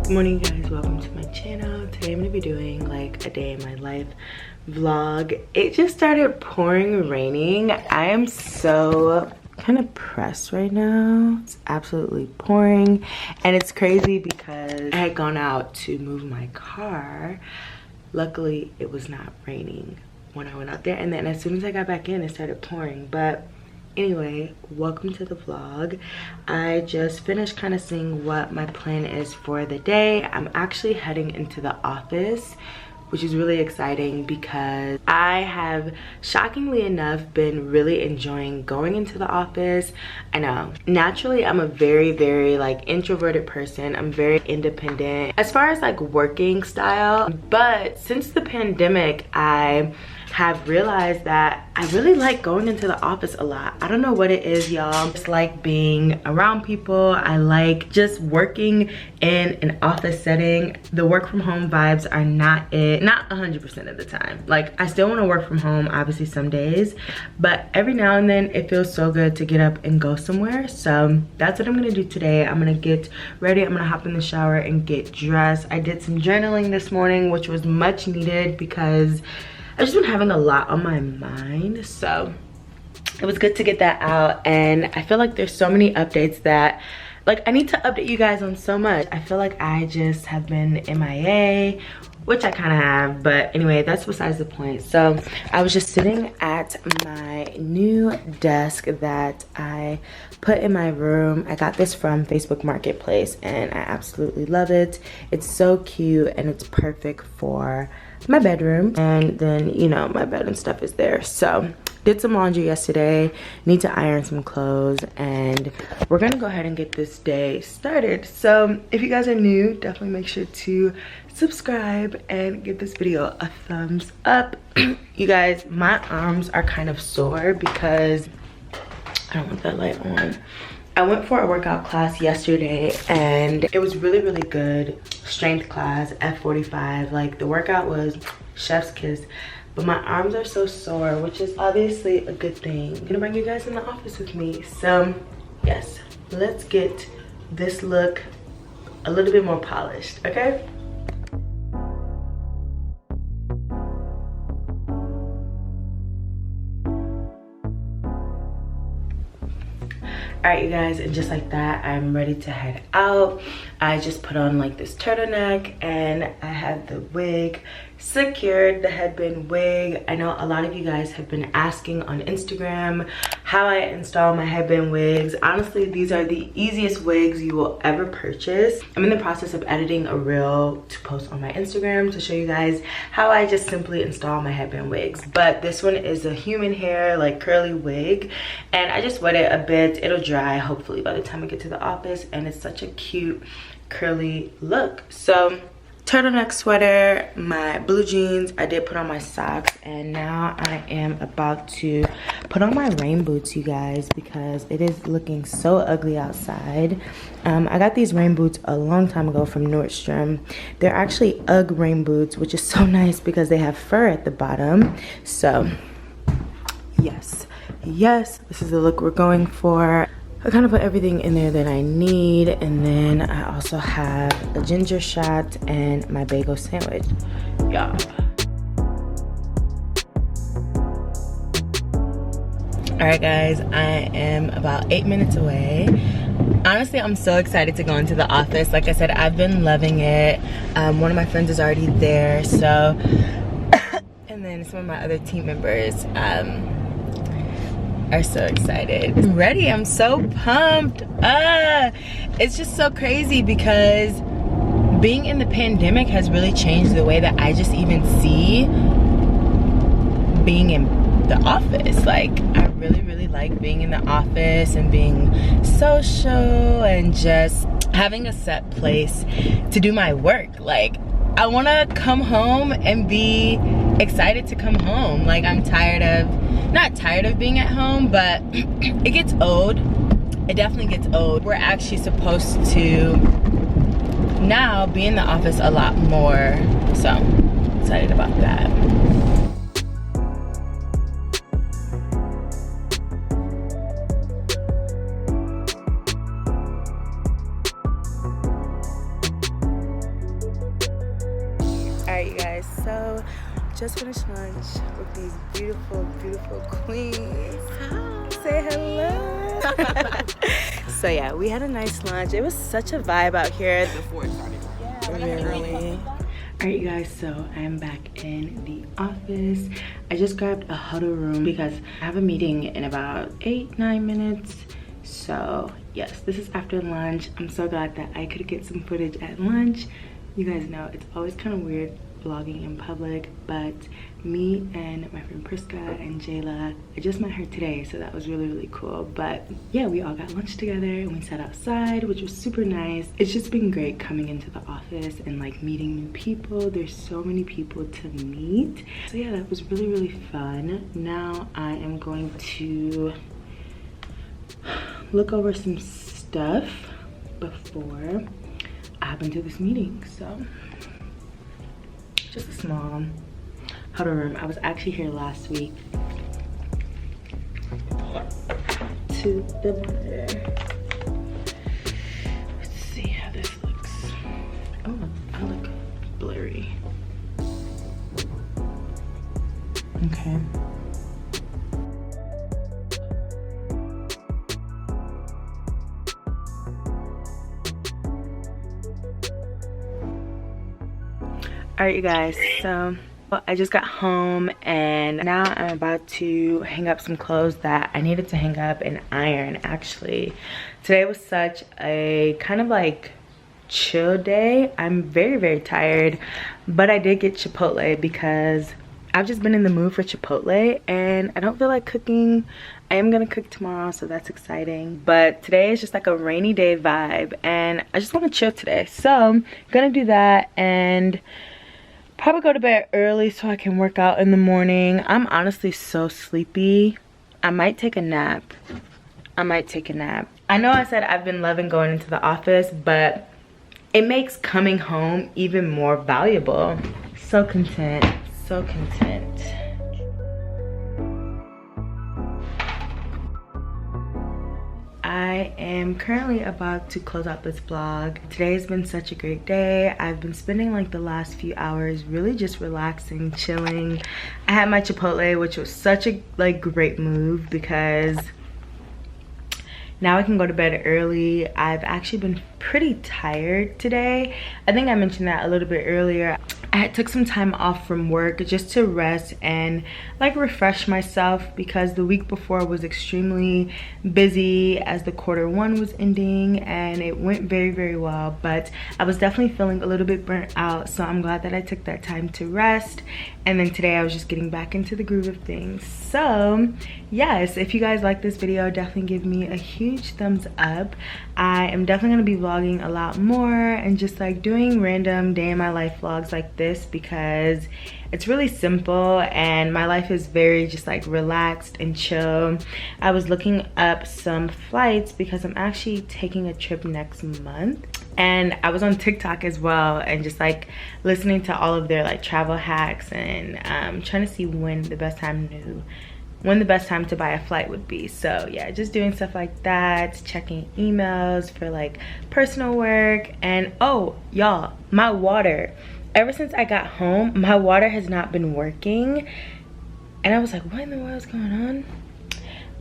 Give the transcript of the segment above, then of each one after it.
Good morning, you guys. Welcome to my channel. Today I'm gonna be doing like a day in my life vlog. It just started pouring and raining. I am so kind of pressed right now. It's absolutely pouring, and it's crazy because I had gone out to move my car. Luckily it was not raining when I went out there, and then as soon as I got back in it started pouring. But anyway, welcome to the vlog. I just finished kind of seeing what my plan is for the day. I'm actually heading into the office, which is really exciting because I have, shockingly enough, been really enjoying going into the office. I know, naturally I'm a very like introverted person. I'm very independent as far as like working style, but since the pandemic I have realized that I really like going into the office a lot. I don't know what it is, y'all. It's like being around people. I like just working in an office setting. The work from home vibes are not 100% of the time. Like, I still want to work from home, obviously some days, but every now and then it feels so good to get up and go somewhere. So that's what I'm gonna do today. I'm gonna get ready. I'm gonna hop in the shower and get dressed. I did some journaling this morning, which was much needed because I've just been having a lot on my mind, so it was good to get that out. And I feel like there's so many updates that, like, I need to update you guys on so much. I feel like I just have been MIA, which I kind of have, but anyway, that's besides the point. So I was just sitting at my new desk that I put in my room. I got this from Facebook Marketplace and I absolutely love it. It's so cute and it's perfect for my bedroom, and then, you know, my bed and stuff is there. So did some laundry yesterday, need to iron some clothes, and we're gonna go ahead and get this day started. So if you guys are new, definitely make sure to subscribe and give this video a thumbs up. You guys, my arms are kind of sore because I don't want that light on. I went for a workout class yesterday and it was really good. Strength class, F45. Like, the workout was chef's kiss, but my arms are so sore, which is obviously a good thing. I'm gonna bring you guys in the office with me. So yes, let's get this look a little bit more polished, okay? All right, you guys, and just like that, I'm ready to head out. I just put on like this turtleneck and I have the wig secured, the headband wig. I know a lot of you guys have been asking on Instagram how I install my headband wigs. Honestly, these are the easiest wigs you will ever purchase. I'm in the process of editing a reel to post on my Instagram to show you guys how I just simply install my headband wigs. But this one is a human hair, like curly wig, and I just wet it a bit. It'll dry hopefully by the time I get to the office, and it's such a cute curly look. So turtleneck sweater, my blue jeans, I did put on my socks, and now I am about to put on my rain boots, you guys, because it is looking so ugly outside. I got these rain boots a long time ago from Nordstrom. They're actually UGG rain boots, which is so nice because they have fur at the bottom. So yes, this is the look we're going for. I kind of put everything in there that I need, and then I also have a ginger shot and my bagel sandwich. Yeah. All right, guys, I am about 8 minutes away. Honestly, I'm so excited to go into the office. Like I said, I've been loving it. One of my friends is already there, so and then some of my other team members are so excited. I'm ready. I'm so pumped. It's just so crazy because being in the pandemic has really changed the way that I just even see being in the office. Like, I really like being in the office and being social and just having a set place to do my work. Like, I want to come home and be excited to come home. Like, I'm not tired of being at home, but it gets old. It definitely gets old. We're actually supposed to now be in the office a lot more, so excited about that. just finished lunch with these beautiful, beautiful queens. Hi. Say hello. So yeah, we had a nice lunch. It was such a vibe out here. Before it started. Yeah, really. Alright, you guys, so I am back in the office. I just grabbed a huddle room because I have a meeting in about 8-9 minutes. So yes, this is after lunch. I'm so glad that I could get some footage at lunch. You guys know it's always kind of weird vlogging in public, but me and my friend Priska and Jayla, I just met her today, so that was really cool. But yeah, we all got lunch together and we sat outside, which was super nice. It's just been great coming into the office and like meeting new people. There's so many people to meet. So yeah, that was really fun. Now I am going to look over some stuff before I hop into this meeting. So just a small huddle room. I was actually here last week to the monitor. Let's see how this looks. Oh, I look blurry. Okay. All right, you guys, so I just got home and now I'm about to hang up some clothes that I needed to hang up and iron. Actually, today was such a kind of like chill day. I'm very tired, but I did get Chipotle because I've just been in the mood for Chipotle and I don't feel like cooking. I am gonna cook tomorrow, so that's exciting, but today is just like a rainy day vibe and I just want to chill today, so I'm gonna do that and probably go to bed early so I can work out in the morning. I'm honestly so sleepy. I might take a nap. I know I said I've been loving going into the office, but it makes coming home even more valuable. So content, so content. I am currently about to close out this vlog. Today has been such a great day. I've been spending like the last few hours really just relaxing, chilling. I had my Chipotle, which was such a like great move because now I can go to bed early. I've actually been pretty tired today. I think I mentioned that a little bit earlier. I took some time off from work just to rest and like refresh myself because the week before was extremely busy as the Q1 was ending and it went very well, but I was definitely feeling a little bit burnt out, so I'm glad that I took that time to rest. And then today I was just getting back into the groove of things. So yes, if you guys like this video, definitely give me a huge thumbs up. I am definitely going to be vlogging a lot more and just like doing random day in my life vlogs like this because it's really simple and my life is very just like relaxed and chill. I was looking up some flights because I'm actually taking a trip next month, and I was on TikTok as well and just like listening to all of their like travel hacks and trying to see when the best time to buy a flight would be. So yeah, just doing stuff like that, checking emails for like personal work. And oh y'all, my water, ever since I got home, my water has not been working and I was like, what in the world is going on?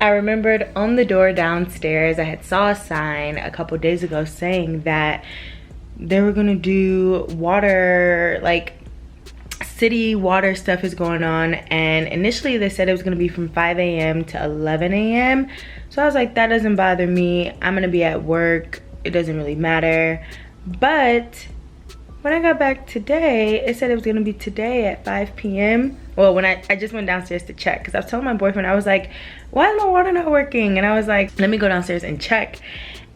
I remembered on the door downstairs I had saw a sign a couple days ago saying that they were gonna do water, like city water stuff is going on, and initially they said it was gonna be from 5 a.m. to 11 a.m. so I was like, that doesn't bother me, I'm gonna be at work, it doesn't really matter. But when I got back today, it said it was gonna be today at 5 p.m. Well, when I just went downstairs to check because I was telling my boyfriend, I was like, why is my water not working? And I was like, let me go downstairs and check.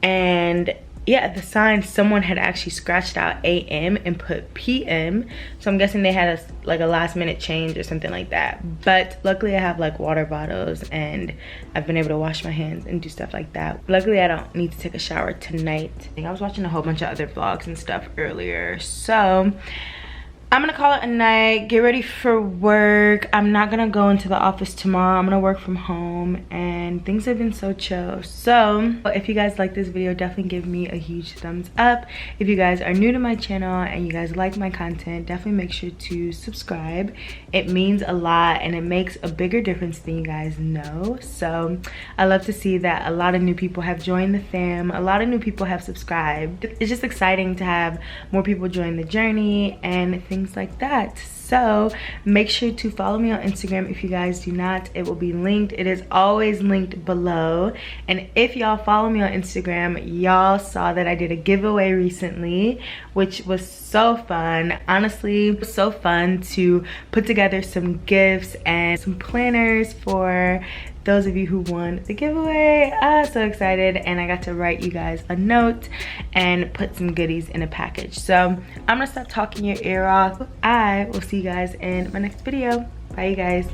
And yeah, the sign, someone had actually scratched out AM and put PM, so I'm guessing they had like a last minute change or something like that. But luckily I have like water bottles and I've been able to wash my hands and do stuff like that. Luckily I don't need to take a shower tonight. I was watching a whole bunch of other vlogs and stuff earlier, so I'm gonna call it a night, get ready for work. I'm not gonna go into the office tomorrow. I'm gonna work from home, and things have been so chill. So if you guys like this video, definitely give me a huge thumbs up. If you guys are new to my channel and you guys like my content, definitely make sure to subscribe. It means a lot and it makes a bigger difference than you guys know. So I love to see that a lot of new people have joined the fam, a lot of new people have subscribed. It's just exciting to have more people join the journey and things like that. So make sure to follow me on Instagram if you guys do not. It will be linked. It is always linked below. And if y'all follow me on Instagram, y'all saw that I did a giveaway recently, which was so fun. Honestly, it was so fun to put together some gifts and some planners for those of you who won the giveaway. So excited, and I got to write you guys a note and put some goodies in a package. So I'm gonna stop talking your ear off. I will see you guys in my next video. Bye, you guys.